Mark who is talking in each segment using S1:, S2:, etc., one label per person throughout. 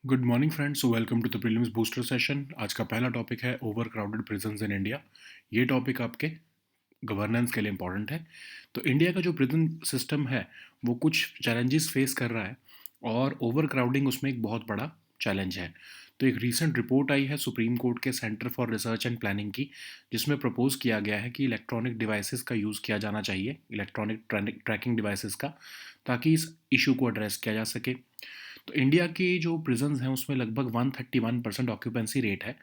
S1: Good morning friends, welcome to the prelims booster session. आज का पहला टॉपिक है over crowded prisons in India. ये टॉपिक आपके गवर्नेंस के लिए इंपॉर्टेंट है। तो इंडिया का जो प्रिजन सिस्टम है वो कुछ चैलेंजेस फेस कर रहा है और ओवर क्राउडिंग उसमें एक बहुत बड़ा चैलेंज है। तो एक रीसेंट रिपोर्ट आई है सुप्रीम कोर्ट के centre for research and planning की, जिसमें प्रपोज किया गया है कि इलेक्ट्रॉनिक डिवाइसेस का यूज़ किया जाना चाहिए, इलेक्ट्रॉनिक ट्रैकिंग डिवाइसेस का, ताकि इस इशू को एड्रेस किया जा सके। तो इंडिया की जो प्रिजन्स हैं उसमें लगभग 131% ऑक्यूपेंसी रेट है,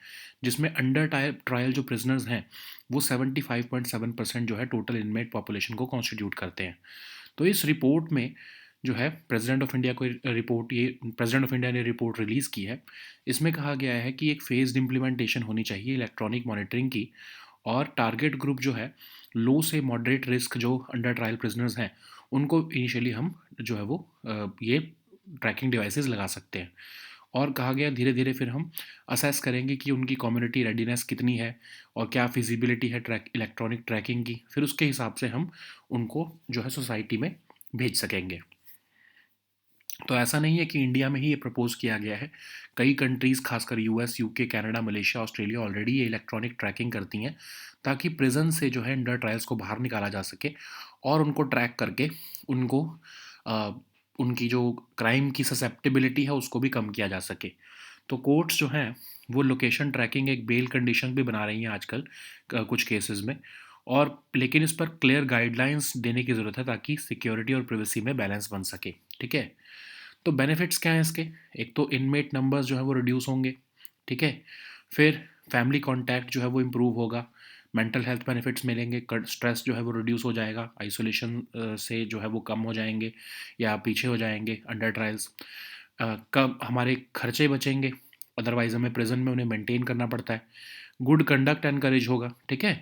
S1: जिसमें अंडर ट्रायल जो प्रिजनर्स हैं वो 75.7% जो है टोटल इनमेट पॉपुलेशन को कॉन्स्टिट्यूट करते हैं। तो इस रिपोर्ट में जो है प्रेसिडेंट ऑफ इंडिया ने रिपोर्ट रिलीज़ की है। इसमें कहा गया है कि एक फेज्ड इम्प्लीमेंटेशन होनी चाहिए इलेक्ट्रॉनिक मॉनिटरिंग की, और टारगेट ग्रुप जो है लो से मॉडरेट रिस्क जो अंडर ट्रायल प्रिजनर्स हैं उनको इनिशियली हम जो है वो ये ट्रैकिंग डिवाइसेस लगा सकते हैं। और कहा गया धीरे धीरे फिर हम असेस करेंगे कि उनकी कम्युनिटी रेडीनेस कितनी है और क्या फिजिबिलिटी है इलेक्ट्रॉनिक ट्रैकिंग की, फिर उसके हिसाब से हम उनको जो है सोसाइटी में भेज सकेंगे। तो ऐसा नहीं है कि इंडिया में ही ये प्रपोज किया गया है। कई कंट्रीज़ खासकर US, UK, Canada, Malaysia, Australia already ये इलेक्ट्रॉनिक ट्रैकिंग करती हैं, ताकि प्रिजन से जो है अंडर ट्रायल्स को बाहर निकाला जा सके और उनको ट्रैक करके उनको अ, उनकी जो क्राइम की ससेप्टिबिलिटी है उसको भी कम किया जा सके। तो कोर्ट्स जो हैं वो लोकेशन ट्रैकिंग एक बेल कंडीशन भी बना रही हैं आजकल कुछ केसेस में। और लेकिन इस पर क्लियर गाइडलाइंस देने की ज़रूरत है ताकि सिक्योरिटी और प्रिवेसी में बैलेंस बन सके। ठीक है। तो बेनिफिट्स क्या हैं इसके? एक तो इनमेट नंबर्स जो है वो रिड्यूस होंगे। ठीक है। फिर फैमिली कांटेक्ट जो है वो इम्प्रूव होगा, मेंटल हेल्थ बेनिफिट्स मिलेंगे, स्ट्रेस जो है वो रिड्यूस हो जाएगा, आइसोलेशन से जो है वो कम हो जाएंगे या पीछे हो जाएंगे अंडर ट्रायल्स। कब हमारे खर्चे बचेंगे, अदरवाइज हमें प्रेजेंट में उन्हें मेंटेन करना पड़ता है। गुड कंडक्ट एनकरेज होगा। ठीक है।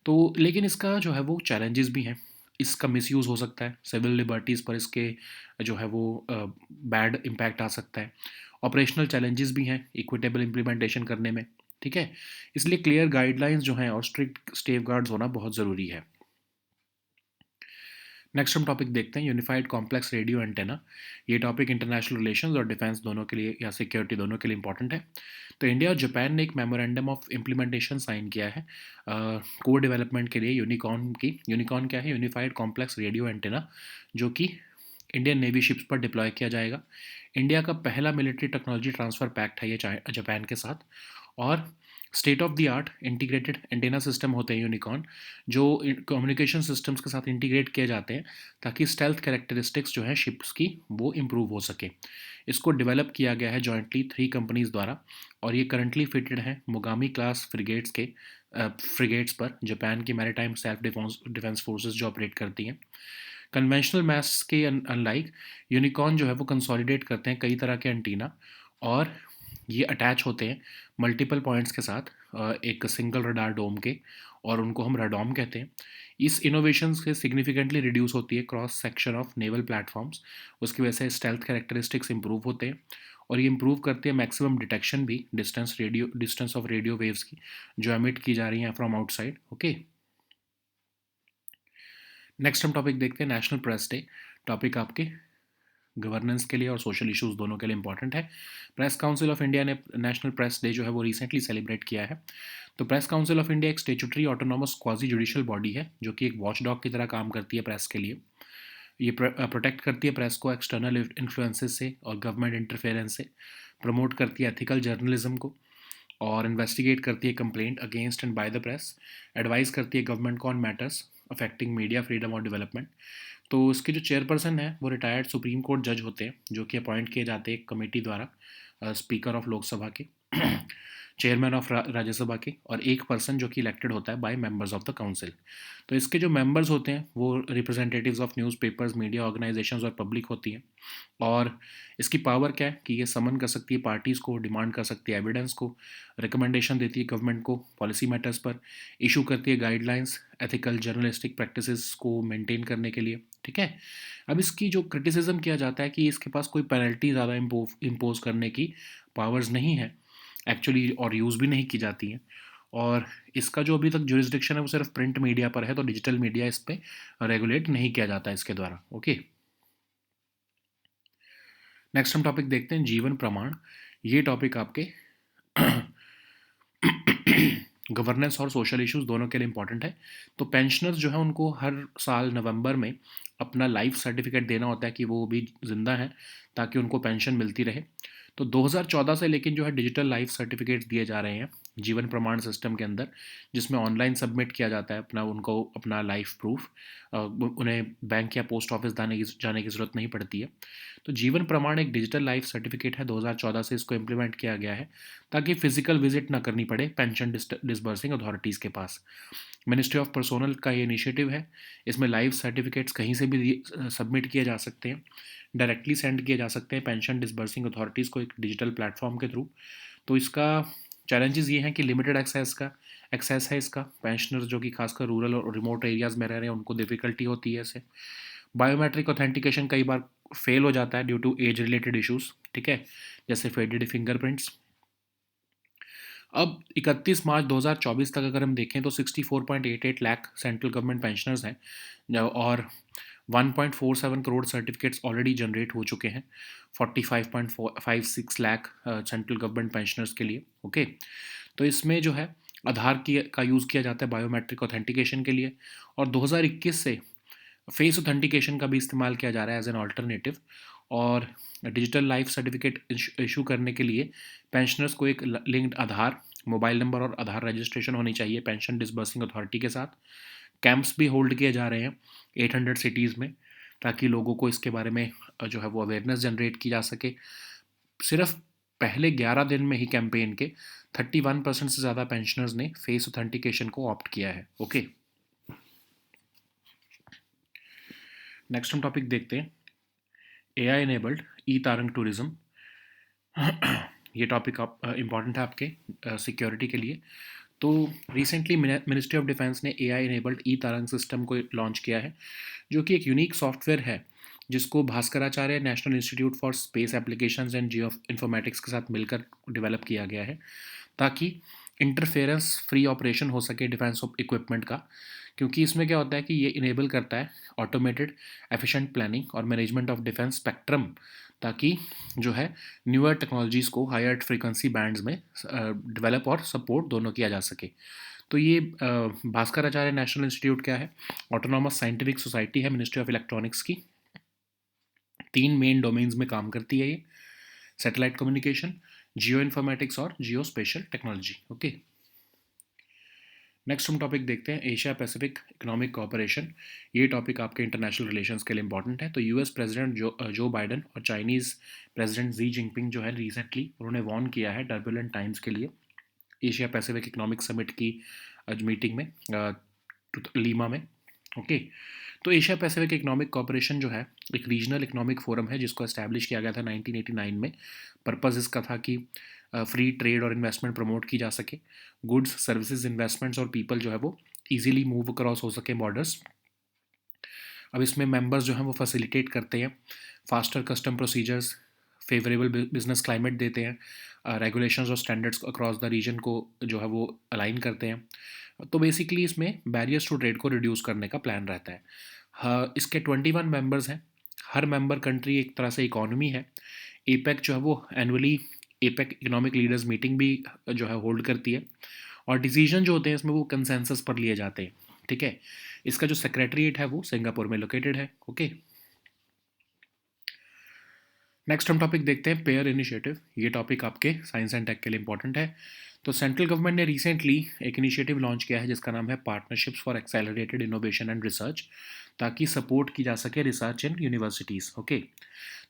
S1: तो लेकिन इसका जो है वो चैलेंजेस भी हैं। इसका मिसयूज़ हो सकता है, सिविल लिबर्टीज़ पर इसके जो है वो बैड इम्पैक्ट आ सकता है। ऑपरेशनल चैलेंजेस भी हैं इक्विटेबल इम्प्लीमेंटेशन करने में। ठीक है। इसलिए क्लियर गाइडलाइंस जो हैं और स्ट्रिक्ट सेफगार्ड्स होना बहुत ज़रूरी है। नेक्स्ट हम टॉपिक देखते हैं यूनिफाइड कॉम्प्लेक्स रेडियो एंटेना। ये टॉपिक इंटरनेशनल रिलेशंस और डिफेंस दोनों के लिए या सिक्योरिटी दोनों के लिए इंपॉर्टेंट है। तो इंडिया और जापान ने एक मेमोरेंडम ऑफ इम्प्लीमेंटेशन साइन किया है को डेवलपमेंट के लिए यूनिकॉर्न की। यूनिकॉर्न क्या है? यूनिफाइड कॉम्प्लेक्स रेडियो एंटेना, जो कि इंडियन नेवी शिप्स पर डिप्लॉय किया जाएगा। इंडिया का पहला मिलिट्री टेक्नोलॉजी ट्रांसफ़र पैक्ट है ये जापान के साथ। और state of the art integrated antenna system होते हैं यूनिकॉर्न, जो कम्युनिकेशन सिस्टम्स के साथ इंटीग्रेट किए जाते हैं ताकि स्टेल्थ कैरेक्टरिस्टिक्स जो हैं शिप्स की वो इम्प्रूव हो सके। इसको डेवलप किया गया है जॉइंटली 3 कंपनीज द्वारा, और ये करंटली फिटेड है मोगामी क्लास फ्रिगेट्स पर जापान की मैरीटाइम सेल्फ डिफेंस फोर्सेस जो ऑपरेट करती हैं। कन्वेंशनल मैथ्स के अनलाइक यूनिकॉर्न जो है वो कंसोलिडेट करते हैं कई तरह के एंटीना, और ये अटैच होते हैं मल्टीपल पॉइंट्स के साथ एक सिंगल रडार डोम के, और उनको हम रडॉम कहते हैं। इस इनोवेशन से सिग्निफिकेंटली रिड्यूस होती है cross section of naval platforms. उसकी वजह से स्टेल्थ कैरेक्टरिस्टिक्स इंप्रूव होते हैं, और ये इंप्रूव करते हैं मैक्सिमम डिटेक्शन भी डिस्टेंस ऑफ रेडियो वेव्स की जो एमिट की जा रही हैं फ्रॉम आउटसाइड। ओके। नेक्स्ट हम टॉपिक देखते हैं नेशनल प्रेस डे। टॉपिक आपके गवर्नेंस के लिए और सोशल इश्यूज दोनों के लिए इंपॉर्टेंट है। प्रेस काउंसिल ऑफ इंडिया ने नेशनल प्रेस डे जो है वो रिसेंटली सेलिब्रेट किया है। तो प्रेस काउंसिल ऑफ इंडिया एक statutory autonomous quasi judicial body है जो कि एक वॉचडॉग की तरह काम करती है प्रेस के लिए। ये प्रोटेक्ट करती है प्रेस को एक्सटर्नल इन्फ्लुएंसेस से और गवर्नमेंट इंटरफेरेंस से, प्रमोट करती है एथिकल जर्नलिज्म को, और इन्वेस्टिगेट करती है complaint against and by the press, advice करती है गवर्नमेंट को on matters affecting media freedom और डेवलपमेंट। तो इसके जो चेयरपर्सन है वो रिटायर्ड सुप्रीम कोर्ट जज होते हैं जो कि अपॉइंट किए जाते हैं एक कमेटी द्वारा, स्पीकर ऑफ लोकसभा के, चेयरमैन ऑफ राज्यसभा के, और एक पर्सन जो कि इलेक्टेड होता है by members of the council. तो इसके जो मेंबर्स होते हैं वो representatives of newspapers, media organisations और पब्लिक होती हैं। और इसकी पावर क्या है कि ये समन कर सकती है पार्टीज़ को, डिमांड कर सकती है एविडेंस को, रिकमेंडेशन देती है गवर्नमेंट को पॉलिसी मैटर्स पर, इशू करती है गाइडलाइंस एथिकल जर्नलिस्टिक प्रैक्टिसेस को मेंटेन करने के लिए। ठीक है। अब इसकी जो क्रिटिसिज्म किया जाता है कि इसके पास कोई पेनल्टी ज़्यादा इम्पोज करने की पावर्स नहीं है एक्चुअली, और यूज़ भी नहीं की जाती हैं। और इसका जो अभी तक जुरिस्डिक्शन है वो सिर्फ प्रिंट मीडिया पर है, तो डिजिटल मीडिया इस पर रेगुलेट नहीं किया जाता इसके द्वारा। ओके। नेक्स्ट हम टॉपिक देखते हैं जीवन प्रमाण। ये टॉपिक आपके गवर्नेंस और सोशल इश्यूज दोनों के लिए इंपॉर्टेंट है। तो पेंशनर्स जो है उनको हर साल नवंबर में अपना लाइफ सर्टिफिकेट देना होता है कि वो भी ज़िंदा हैं, ताकि उनको पेंशन मिलती रहे। तो 2014 से लेकिन जो है डिजिटल लाइफ सर्टिफिकेट्स दिए जा रहे हैं जीवन प्रमाण सिस्टम के अंदर, जिसमें ऑनलाइन सबमिट किया जाता है उनको अपना लाइफ प्रूफ। उन्हें बैंक या पोस्ट ऑफिस जाने की ज़रूरत नहीं पड़ती है। तो जीवन प्रमाण एक डिजिटल लाइफ सर्टिफिकेट है, 2014 से इसको इम्प्लीमेंट किया गया है ताकि फिजिकल विजिट ना करनी पड़े पेंशन डिसबर्सिंग अथॉरिटीज़ के पास। मिनिस्ट्री ऑफ पर्सोनल का ये इनिशिएटिव है। इसमें लाइफ सर्टिफिकेट्स कहीं से भी सबमिट किए जा सकते हैं, डायरेक्टली सेंड किए जा सकते हैं पेंशन डिसबर्सिंग अथॉरिटीज़ को एक डिजिटल प्लेटफॉर्म के थ्रू। तो इसका चैलेंजेस ये हैं कि लिमिटेड एक्सेस है इसका। पेंशनर्स जो कि खासकर रूरल और रिमोट एरियाज़ में रह रहे हैं उनको डिफ़िकल्टी होती है इससे। बायोमेट्रिक ऑथेंटिकेशन कई बार फेल हो जाता है due to age related issues, ठीक है, जैसे फेडेड फिंगरप्रिंट्स। अब 31 मार्च 2024 तक अगर हम देखें तो 64.88 लाख सेंट्रल गवर्नमेंट पेंशनर्स हैं, और 1.47 करोड़ सर्टिफिकेट्स ऑलरेडी जनरेट हो चुके हैं 45.56 लाख सेंट्रल गवर्नमेंट पेंशनर्स के लिए। ओके, तो इसमें जो है आधार का यूज़ किया जाता है बायोमेट्रिक ऑथेंटिकेशन के लिए, और 2021 से फेस ऑथेंटिकेशन का भी इस्तेमाल किया जा रहा है एज एन ऑल्टरनेटिव। और डिजिटल लाइफ सर्टिफिकेट इशू करने के लिए पेंशनर्स को एक लिंक्ड आधार, मोबाइल नंबर और आधार रजिस्ट्रेशन होनी चाहिए पेंशन डिसबर्सिंग अथॉरिटी के साथ। कैंप्स भी होल्ड किए जा रहे हैं 800 सिटीज़ में, ताकि लोगों को इसके बारे में जो है वो अवेयरनेस जनरेट की जा सके। सिर्फ पहले 11 दिन में ही कैंपेन के 31% से ज़्यादा पेंशनर्स ने फेस ऑथेंटिकेशन को ऑप्ट किया है। ओके, नेक्स्ट हम टॉपिक देखते हैं AI एनेबल्ड ई तारंग टूरिज्म। ये टॉपिक आप इम्पॉर्टेंट है आपके सिक्योरिटी के लिए। तो रिसेंटली मिनिस्ट्री ऑफ डिफेंस ने AI एनेबल्ड ई तारंग सिस्टम को लॉन्च किया है, जो कि एक यूनिक सॉफ्टवेयर है जिसको Bhaskaracharya national institute for space applications and geo informatics के साथ मिलकर डेवलप किया गया है, ताकि इंटरफेरेंस फ्री ऑपरेशन हो सके डिफेंस इक्विपमेंट का। क्योंकि इसमें क्या होता है कि ये इनेबल करता है ऑटोमेटेड एफिशिएंट प्लानिंग और मैनेजमेंट ऑफ डिफेंस स्पेक्ट्रम, ताकि जो है न्यूअर टेक्नोलॉजीज़ को हायर फ्रीक्वेंसी बैंड्स में डेवलप और सपोर्ट दोनों किया जा सके। तो ये भास्कराचार्य नेशनल इंस्टीट्यूट क्या है? ऑटोनॉमस साइंटिफिक सोसाइटी है मिनिस्ट्री ऑफ इलेक्ट्रॉनिक्स की। 3 मेन डोमेन्स में काम करती है ये: सैटेलाइट कम्युनिकेशन, जियो इन्फॉर्मेटिक्स और जियो स्पेशल टेक्नोलॉजी। ओके, नेक्स्ट हम टॉपिक देखते हैं एशिया पैसिफिक इकोनॉमिक कोऑपरेशन। ये टॉपिक आपके इंटरनेशनल रिलेशंस के लिए इंपॉर्टेंट है। तो यूएस प्रेसिडेंट जो बाइडन और चाइनीज़ प्रेसिडेंट जी जिनपिंग जो है रिसेंटली उन्होंने वार्न किया है टर्बुलेंट टाइम्स के लिए एशिया पैसिफिक इकोनॉमिक समिट की मीटिंग में लीमा में। ओके, तो एशिया पैसिफिक इकोनॉमिक कोऑपरेशन जो है एक रीजनल इकोनॉमिक फोरम है जिसको एस्टैब्लिश किया गया था 1989 में। पर्पज़ इसका था कि फ्री ट्रेड और इन्वेस्टमेंट प्रमोट की जा सके, गुड्स सर्विसेज इन्वेस्टमेंट्स और पीपल जो है वो इजीली मूव अक्रॉस हो सके बॉर्डर्स। अब इसमें मेंबर्स जो हैं वो फैसिलिटेट करते हैं faster custom procedures, favourable business climate देते हैं, रेगुलेशंस और स्टैंडर्ड्स अक्रॉस द रीजन को जो है वो अलाइन करते हैं। तो बेसिकली इसमें बैरियर्स टू ट्रेड को रिड्यूस करने का प्लान रहता है। हाँ, इसके 21 मेंबर्स हैं। हर मेंबर कंट्री एक तरह से इकॉनमी है। एपेक जो है वो annually APEC economic leaders meeting भी जो है होल्ड करती है, और डिसीजन जो होते हैं इसमें वो कंसेंसस पर लिए जाते हैं। ठीक है, इसका जो सेक्रेटरीट है वो सिंगापुर में लोकेटेड है। ओके, नेक्स्ट हम टॉपिक देखते हैं पेयर इनिशिएटिव। ये टॉपिक आपके साइंस एंड टेक के लिए इंपॉर्टेंट है। तो सेंट्रल गवर्नमेंट ने रिसेंटली एक इनिशिएटिव लॉन्च किया है जिसका नाम है partnerships for accelerated innovation and research, ताकि सपोर्ट की जा सके रिसर्च इन यूनिवर्सिटीज़। ओके,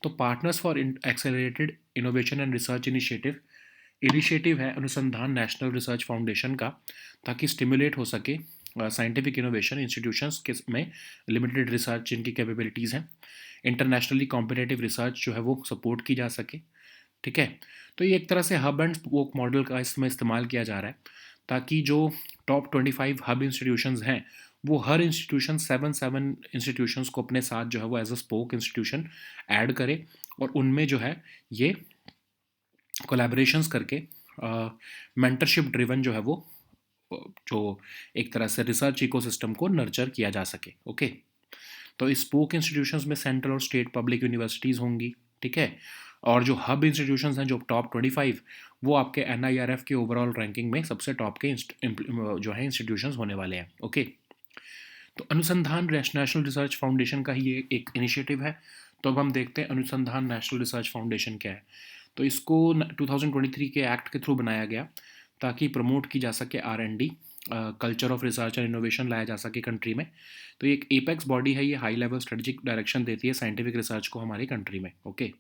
S1: तो partners for accelerated innovation and research initiative है अनुसंधान नेशनल रिसर्च फाउंडेशन का, ताकि स्टिमुलेट हो सके साइंटिफिक इनोवेशन इंस्टीट्यूशंस के में लिमिटेड रिसर्च जिनकी कैपेबिलिटीज़ हैं, इंटरनेशनली कॉम्पिटेटिव रिसर्च जो है वो सपोर्ट की जा सके। ठीक है, तो ये एक तरह से हब एंड स्पोक मॉडल का इसमें इस्तेमाल किया जा रहा है, ताकि जो टॉप 25 हब इंस्टीट्यूशंस हैं वो हर इंस्टीट्यूशन 7 इंस्टीट्यूशंस को अपने साथ जो है वो as a spoke institution add करे, और उनमें जो है ये कोलैबोरेशंस करके मेंटरशिप ड्रिवन जो है वो जो एक तरह से रिसर्च इकोसिस्टम को नर्चर किया जा सके। ओके, तो इस स्पोक इंस्टीट्यूशंस में सेंट्रल और स्टेट पब्लिक यूनिवर्सिटीज़ होंगी, ठीक है। और जो हब इंस्टीट्यूशंस हैं, जो टॉप 25, वो आपके NIRF के ओवरऑल रैंकिंग में सबसे टॉप के जो है इंस्टीट्यूशंस होने वाले हैं। ओके, तो अनुसंधान नेशनल रिसर्च फाउंडेशन का ही ये एक इनिशिएटिव है। तो अब हम देखते हैं अनुसंधान नेशनल रिसर्च फाउंडेशन क्या है। तो इसको 2023 के एक्ट के थ्रू बनाया गया ताकि प्रमोट की जा सके R&D, culture of research and innovation लाया जा सके कंट्री में। तो ये एक एपेक्स बॉडी है, ये हाई लेवल स्ट्रेटेजिक डायरेक्शन देती है साइंटिफिक रिसर्च को हमारी कंट्री में। ओके,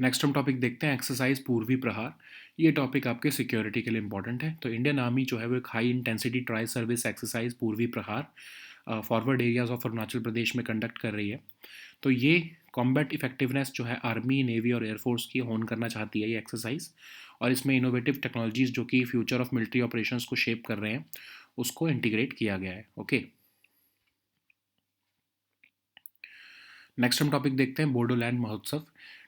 S1: नेक्स्ट हम टॉपिक देखते हैं एक्सरसाइज पूर्वी प्रहार। ये टॉपिक आपके सिक्योरिटी के लिए इंपॉर्टेंट है। तो इंडियन आर्मी जो है वो एक high intensity tri service exercise पूर्वी प्रहार forward areas of Arunachal Pradesh में कंडक्ट कर रही है। तो ये कॉम्बैट इफेक्टिवनेस जो है आर्मी, नेवी और एयरफोर्स की होन करना चाहती है ये एक्सरसाइज। और इसमें इनोवेटिव टेक्नोलॉजीज जो कि फ्यूचर ऑफ मिलिट्री ऑपरेशंस को शेप कर रहे हैं, उसको इंटीग्रेट किया गया है। ओके, नेक्स्ट हम टॉपिक देखते हैं बोडोलैंड महोत्सव।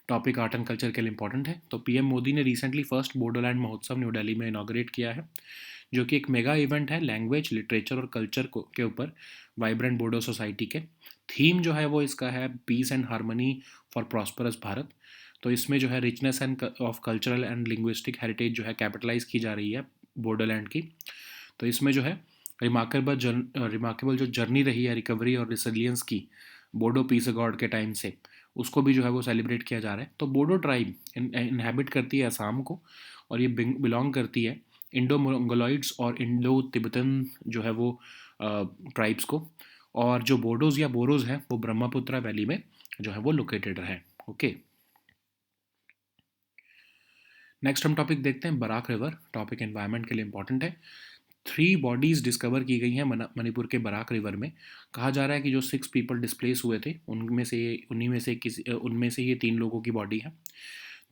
S1: टॉपिक आर्ट एंड कल्चर के लिए इंपॉर्टेंट है। तो पीएम मोदी ने रिसेंटली फर्स्ट बोडोलैंड महोत्सव न्यू दिल्ली में इनॉग्रेट किया है, जो कि एक मेगा इवेंट है लैंग्वेज, लिटरेचर और कल्चर को के ऊपर वाइब्रेंट बोडो सोसाइटी के। थीम जो है वो इसका है peace and harmony for prosperous Bharat. तो इसमें जो है richness and of cultural and linguistic heritage जो है कैपिटलाइज की जा रही है बोडोलैंड की। तो इसमें जो है रिमार्केबल जो जर्नी रही है रिकवरी और रिसिलियंस की बोडो पीस गॉड के टाइम से, उसको भी जो है वो सेलिब्रेट किया जा रहा है। तो बोडो ट्राइब इनहेबिट करती है असम को, और ये बिलोंग करती है इंडो मंगोलॉइड्स और इंडो तिब्बतन जो है वो ट्राइब्स को। और जो बोडोज या बोरोज हैं वो ब्रह्मपुत्रा वैली में जो है वो लोकेटेड है। ओके, नेक्स्ट हम टॉपिक देखते हैं बराक रिवर। टॉपिक एनवायरनमेंट के लिए इंपॉर्टेंट है। 3 बॉडीज़ डिस्कवर की गई हैं मणिपुर के बराक रिवर में। कहा जा रहा है कि जो 6 पीपल डिस्प्लेस हुए थे उनमें से ये 3 लोगों की बॉडी है।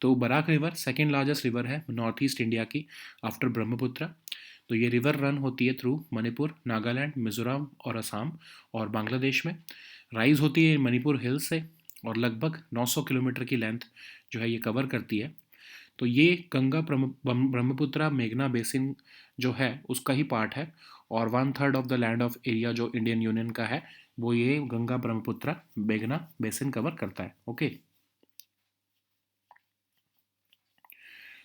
S1: तो Barak river second largest river है नॉर्थ ईस्ट इंडिया की आफ्टर ब्रह्मपुत्र। तो ये रिवर रन होती है थ्रू मणिपुर, नागालैंड, मिजोरम और असम और बांग्लादेश में। राइज होती है मणिपुर हिल्स से और लगभग 900 किलोमीटर की लेंथ जो है ये कवर करती है। तो ये गंगा ब्रह्मपुत्रा मेघना बेसिन जो है उसका ही पार्ट है। और 1/3 of the land of area जो इंडियन यूनियन का है वो ये गंगा ब्रह्मपुत्रा मेघना बेसिन कवर करता है। Okay,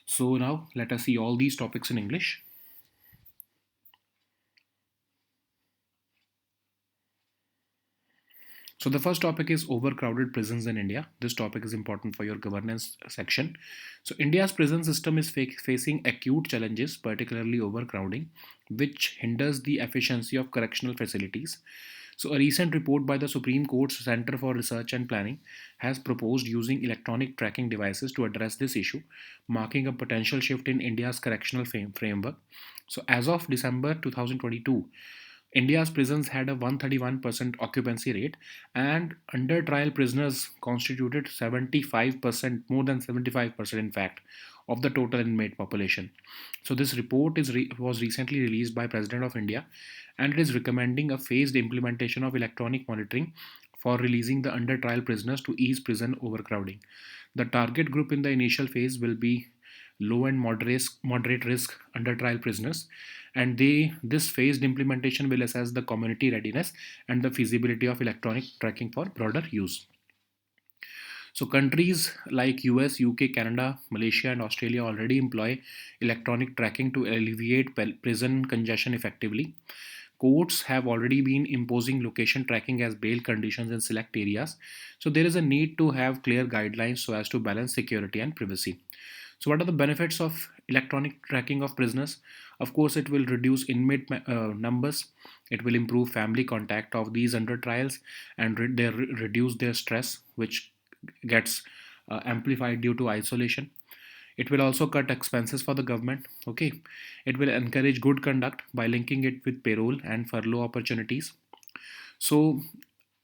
S1: so now let us see all these topics in English. So the first topic is overcrowded prisons in India. This topic is important for your governance section. So India's prison system is facing acute challenges, particularly overcrowding, which hinders the efficiency of correctional facilities. So a recent report by the Supreme Court's Center for Research and Planning has proposed using electronic tracking devices to address this issue, marking a potential shift in India's correctional framework. So as of December 2022, India's prisons had a 131% occupancy rate, and under trial prisoners constituted 75%, more than 75%, in fact, of the total inmate population. So, this report was recently released by President of India, and it is recommending a phased implementation of electronic monitoring for releasing the under trial prisoners to ease prison overcrowding. The target group in the initial phase will be low and moderate risk under trial prisoners, and this phased implementation will assess the community readiness and the feasibility of electronic tracking for broader use. So countries like US, UK, Canada, Malaysia and Australia already employ electronic tracking to alleviate prison congestion effectively. Courts have already been imposing location tracking as bail conditions in select areas. So there is a need to have clear guidelines so as to balance security and privacy. So what are the benefits of electronic tracking of prisoners? Of course, it will reduce inmate numbers. It will improve family contact of these under trials and reduce their stress, which gets amplified due to isolation. It will also cut expenses for the government. Okay, it will encourage good conduct by linking it with payroll and furlough opportunities. So,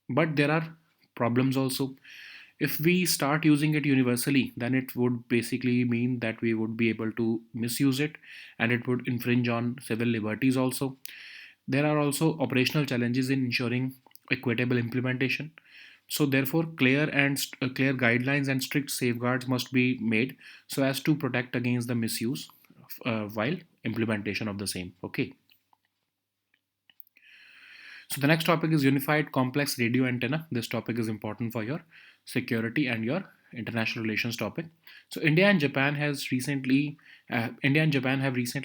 S1: but there are problems also. If we start using it universally, then it would basically mean that we would be able to misuse it, and it would infringe on civil liberties also. There are also operational challenges in ensuring equitable implementation. So therefore, clear guidelines and strict safeguards must be made so as to protect against the misuse while implementation of the same. Okay. So the next topic is unified complex radio antenna. This topic is important for your security and your international relations topic. So India and Japan have recently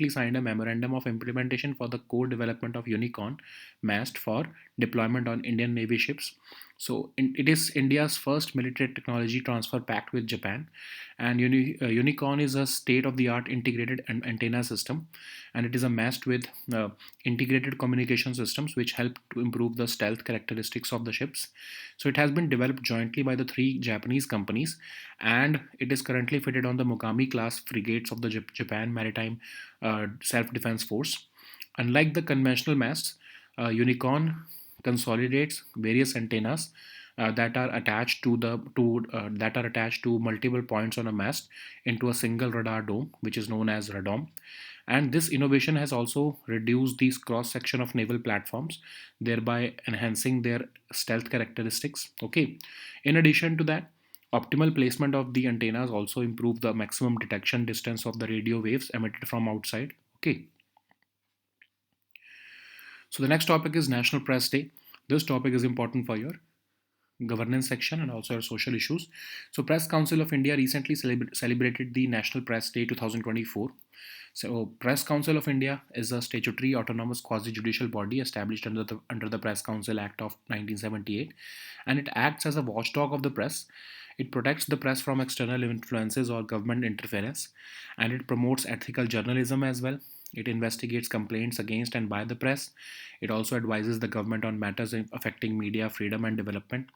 S1: signed a memorandum of implementation for the co-development of Unicorn mast for deployment on Indian Navy ships. So it is India's first military technology transfer pact with Japan, and Unicorn is a state-of-the-art integrated antenna system, and it is a mast with integrated communication systems which help to improve the stealth characteristics of the ships. So it has been developed jointly by the three Japanese companies, and it is currently fitted on the Mogami class frigates of the Japan Maritime Self-Defense Force. Unlike the conventional masts, Unicorn consolidates various antennas that are attached to multiple points on a mast into a single radar dome, which is known as radome. And this innovation has also reduced the cross section of naval platforms, thereby enhancing their stealth characteristics. Okay. In addition to that, optimal placement of the antennas also improve the maximum detection distance of the radio waves emitted from outside. Okay. So the next topic is National Press Day. This topic is important for your governance section and also your social issues. So Press Council of India recently celebrated the National Press Day 2024. So Press Council of India is a statutory autonomous quasi-judicial body established under the Press Council Act of 1978, and it acts as a watchdog of the press. It protects the press from external influences or government interference, and it promotes ethical journalism as well. It investigates complaints against and by the press. It also advises the government on matters affecting media freedom and development.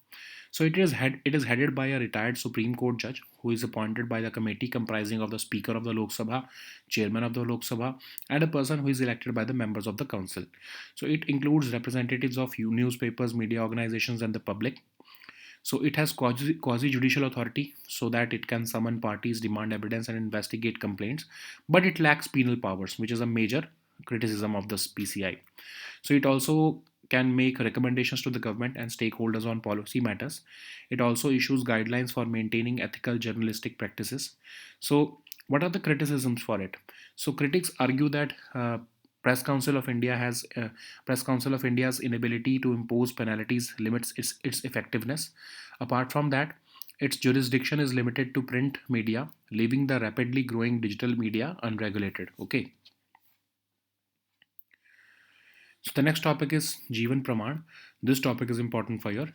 S1: So it is headed by a retired Supreme Court judge who is appointed by the committee comprising of the Speaker of the Lok Sabha, Chairman of the Lok Sabha, and a person who is elected by the members of the council. So it includes representatives of newspapers, media organizations, and the public. So it has quasi judicial authority so that it can summon parties, demand evidence, and investigate complaints, but it lacks penal powers, which is a major criticism of this PCI. So it also can make recommendations to the government and stakeholders on policy matters. It also issues guidelines for maintaining ethical journalistic practices. So, what are the criticisms for it? So, critics argue that Press Council of India has Press Council of India's inability to impose penalties limits its effectiveness. Apart from that, its jurisdiction is limited to print media, leaving the rapidly growing digital media unregulated. Okay. So the next topic is Jeevan Praman. This topic is important for your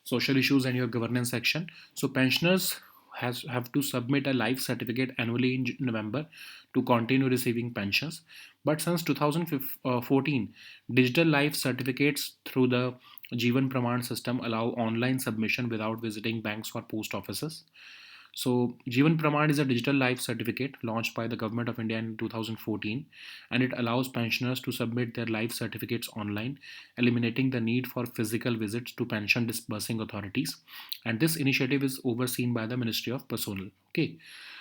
S1: social issues and your governance section. So pensioners have to submit a life certificate annually in November to continue receiving pensions. But since 2014, digital life certificates through the Jeevan Praman system allow online submission without visiting banks or post offices. So, Jeevan Praman is a digital life certificate launched by the Government of India in 2014, and it allows pensioners to submit their life certificates online, eliminating the need for physical visits to pension disbursing authorities. And this initiative is overseen by the Ministry of Personnel. Okay,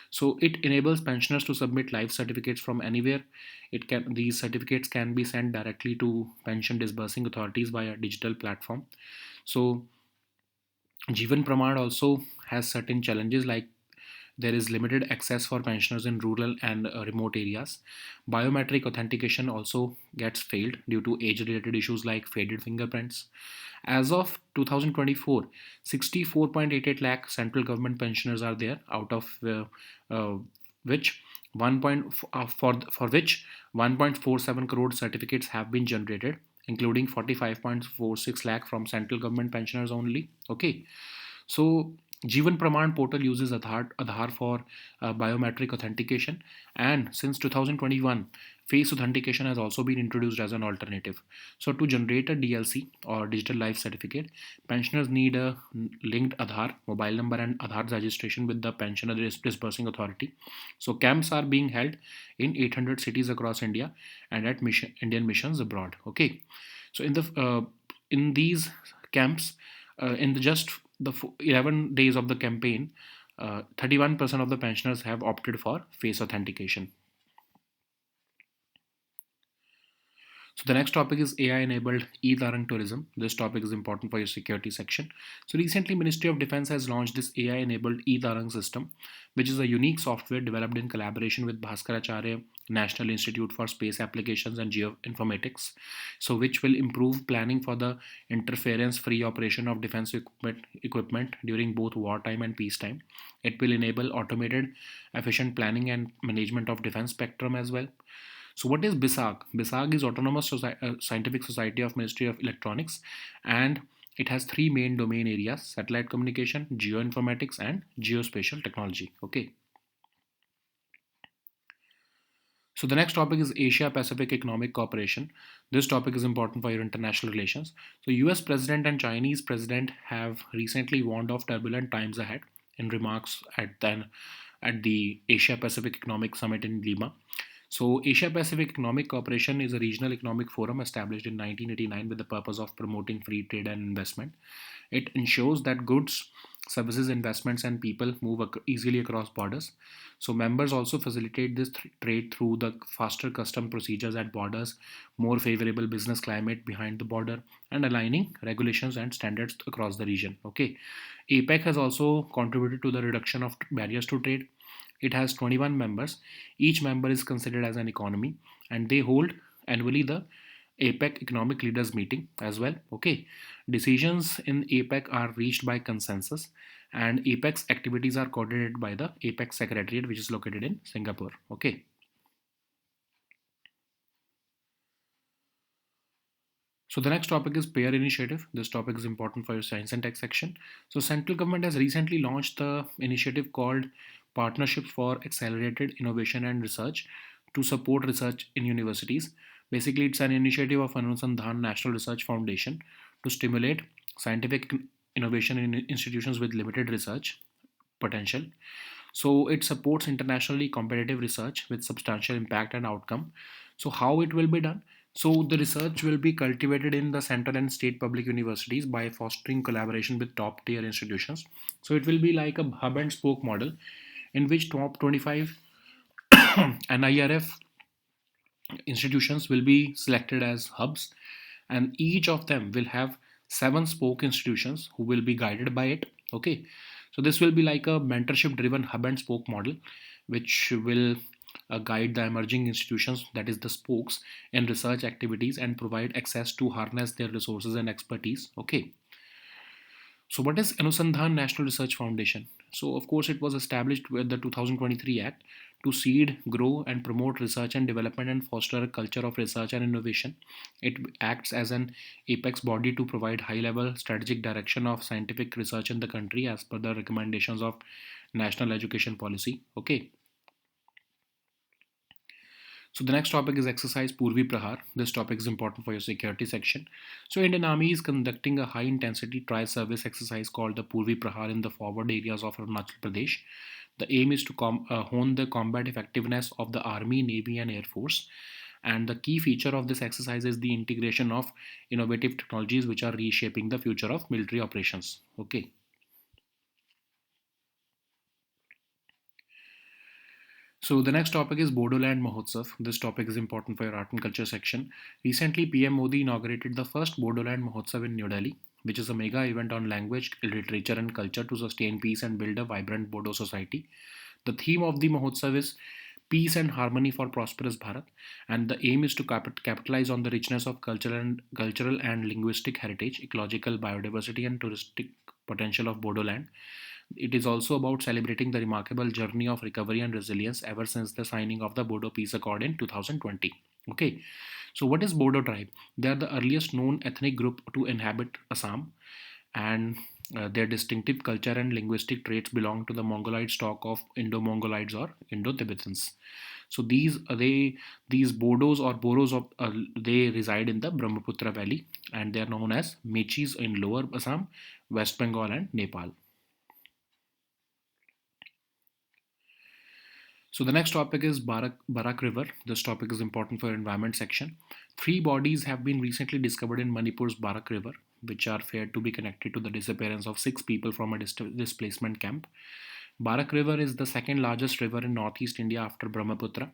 S1: so it enables pensioners to submit life certificates from anywhere. These certificates can be sent directly to pension disbursing authorities via digital platform. So Jeevan Praman also has certain challenges like there is limited access for pensioners in rural and remote areas. Biometric authentication also gets failed due to age related issues like faded fingerprints. As of 2024, 64.88 lakh central government pensioners are there, out of which 1. For which 1.47 crore certificates have been generated, including 45.46 lakh from central government pensioners only. Okay, so Jeevan Praman portal uses Aadhaar for biometric authentication, and since 2021, face authentication has also been introduced as an alternative. So to generate a DLC or digital life certificate, pensioners need a linked Aadhaar mobile number and Aadhaar registration with the pensioner disbursing authority. So camps are being held in 800 cities across India and at Indian missions abroad. Okay, so in these camps, just the 11 days of the campaign, 31% of the pensioners have opted for face authentication. So the next topic is AI-enabled e-Tarang tourism. This topic is important for your security section. So recently, Ministry of Defense has launched this AI-enabled e-Tarang system, which is a unique software developed in collaboration with Bhaskaracharya National Institute for Space Applications and Geoinformatics, so which will improve planning for the interference-free operation of defense equipment during both wartime and peacetime. It will enable automated, efficient planning and management of defense spectrum as well. So what is BISAG? BISAG is Autonomous Scientific Society of Ministry of Electronics, and it has three main domain areas: satellite communication, geoinformatics, and geospatial technology. Okay. So the next topic is Asia Pacific Economic Cooperation. This topic is important for your international relations. So US President and Chinese President have recently warned of turbulent times ahead in remarks at the Asia Pacific Economic Summit in Lima. So, Asia Pacific Economic Cooperation is a regional economic forum established in 1989 with the purpose of promoting free trade and investment. It ensures that goods, services, investments, and people move easily across borders. So, members also facilitate this trade through the faster custom procedures at borders, more favorable business climate behind the border, and aligning regulations and standards across the region. Okay, APEC has also contributed to the reduction of barriers to trade. It has 21 members. Each member is considered as an economy, and they hold annually the APEC Economic Leaders Meeting as well. Okay, decisions in APEC are reached by consensus, and APEC's activities are coordinated by the APEC Secretariat, which is located in Singapore. Okay. So the next topic is peer initiative. This topic is important for your science and tech section. So central government has recently launched the initiative called Partnerships for Accelerated Innovation and Research to support research in universities. Basically, it's an initiative of Anusandhan National Research Foundation to stimulate scientific innovation in institutions with limited research potential. So it supports internationally competitive research with substantial impact and outcome. So how it will be done? So the research will be cultivated in the central and state public universities by fostering collaboration with top tier institutions. So it will be like a hub and spoke model in which top 25 NIRF institutions will be selected as hubs, and each of them will have seven spoke institutions who will be guided by it. Okay, so this will be like a mentorship driven hub and spoke model, which will guide the emerging institutions, that is the spokes, in research activities and provide access to harness their resources and expertise. Okay, so, what is Anusandhan National Research Foundation? So, of course, it was established with the 2023 Act to seed, grow, and promote research and development and foster a culture of research and innovation. It acts as an apex body to provide high level strategic direction of scientific research in the country as per the recommendations of National Education Policy. Okay. So the next topic is exercise Purvi Prahar. This topic is important for your security section. So Indian Army is conducting a high intensity tri-service exercise called the Purvi Prahar in the forward areas of Arunachal Pradesh. The aim is to hone the combat effectiveness of the Army, Navy and Air Force. And the key feature of this exercise is the integration of innovative technologies which are reshaping the future of military operations. Okay. So the next topic is Bodoland Mahotsav. This topic is important for your art and culture section. Recently, PM Modi inaugurated the first Bodoland Mahotsav in New Delhi, which is a mega event on language, literature, and culture to sustain peace and build a vibrant Bodo society. The theme of the Mahotsav is Peace and Harmony for Prosperous Bharat, and the aim is to capitalize on the richness of cultural and linguistic heritage, ecological biodiversity, and touristic potential of Bodoland. It is also about celebrating the remarkable journey of recovery and resilience ever since the signing of the Bodo Peace Accord in 2020. Okay, so what is Bodo tribe? They are the earliest known ethnic group to inhabit Assam, and their distinctive culture and linguistic traits belong to the Mongoloid stock of Indo-Mongolides or Indo-Tibetans. So these Bodos or Boros of they reside in the Brahmaputra Valley, and they are known as Mechis in Lower Assam, West Bengal, and Nepal. So the next topic is Barak River. This topic is important for environment section. Three bodies have been recently discovered in Manipur's Barak River, which are feared to be connected to the disappearance of six people from a displacement camp. Barak River is the second largest river in northeast India after Brahmaputra,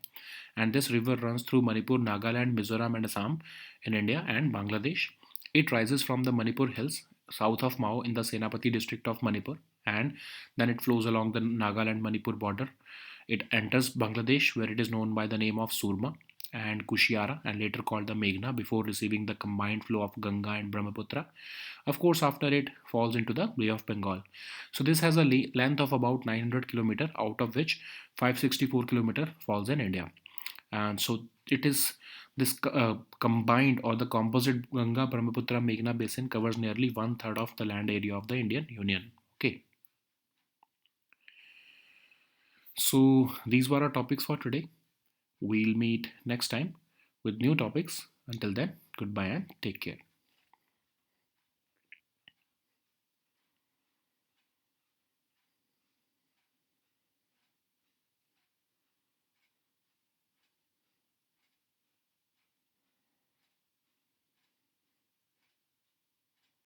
S1: and this river runs through Manipur, Nagaland, Mizoram, and Assam in India and Bangladesh. It rises from the Manipur Hills south of Mao in the Senapati district of Manipur, and then it flows along the Nagaland Manipur border. It enters Bangladesh, where it is known by the name of Surma and Kushiara, and later called the Meghna, before receiving the combined flow of Ganga and Brahmaputra. Of course, after it falls into the Bay of Bengal. So this has a length of about 900 kilometer, out of which 564 kilometer falls in India. And so it is this combined or the composite Ganga Brahmaputra Meghna basin covers nearly one third of the land area of the Indian Union. Okay, so these were our topics for today. We'll meet next time with new topics. Until then, goodbye and take care.